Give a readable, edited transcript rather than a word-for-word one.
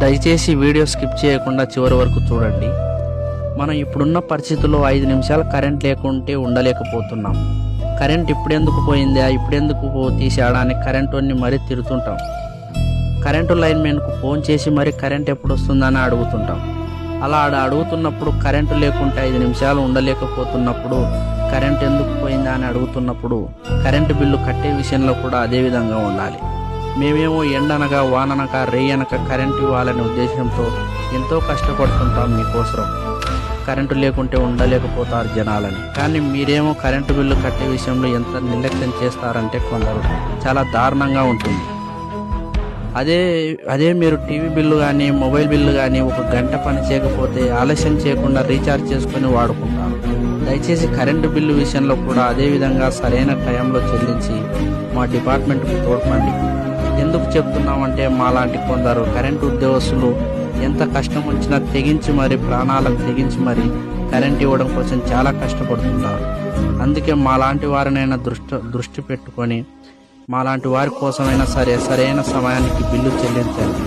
దయచేసి video skip చేయకుండా చివరి వరకు చూడండి. మనం ఇప్పుడున్న పరిస్థితుల్లో 5 నిమిషాలు కరెంట్ లేకుంటే ఉండలేకపోతున్నాం. కరెంట్ ఇప్పుడెందుకు పోయిందా, ఇప్పుడెందుకు తీసాడా అని కరెంటుని మరీ తిరుగుతుంటాం. కరెంటు లైన్మెన్కు ఫోన్ చేసి మరీ కరెంట్ ఎప్పుడు వస్తుందని అడుగుతుంటాం. అలా అడుగుతున్నప్పుడు కరెంటు లేకుంటే 5 నిమిషాలు ఉండలేకపోతున్నప్పుడు కరెంట్ ఎందుకు పోయిందా అని అడుగుతున్నప్పుడు కరెంటు బిల్లు కట్టే విషయంలో కూడా అదే విధంగా ఉండాలి. మేమేమో ఎండనగా వాననగా రేయనక కరెంటు ఇవ్వాలనే ఉద్దేశంతో ఎంతో కష్టపడుతుంటాం మీకోసం. కరెంటు లేకుంటే ఉండలేకపోతారు జనాలని. కానీ మీరేమో కరెంటు బిల్లు కట్టే విషయంలో ఎంత నిర్లక్ష్యం చేస్తారంటే కొందరు చాలా దారుణంగా ఉంటుంది. అదే మీరు టీవీ బిల్లు కానీ మొబైల్ బిల్లు కానీ 1 గంట పని చేయకపోతే ఆలస్యం చేయకుండా రీఛార్జ్ చేసుకొని వాడుకుంటారు. దయచేసి కరెంటు బిల్లు విషయంలో కూడా అదే విధంగా సరైన టైంలో చెల్లించి మా డిపార్ట్మెంట్కు తోడ్పండి. ఎందుకు చెప్తున్నామంటే మాలాంటి కొందరు కరెంటు ఉద్యోగస్తులు ఎంత కష్టం వచ్చినా తెగించి మరి ప్రాణాలకు తెగించి మరి కరెంట్ ఇవ్వడం కోసం చాలా కష్టపడుతున్నారు. అందుకే మాలాంటి వారినైనా దృష్టి పెట్టుకొని మాలాంటి వారి కోసమైనా సరైన సమయానికి బిల్లు చెల్లించండి.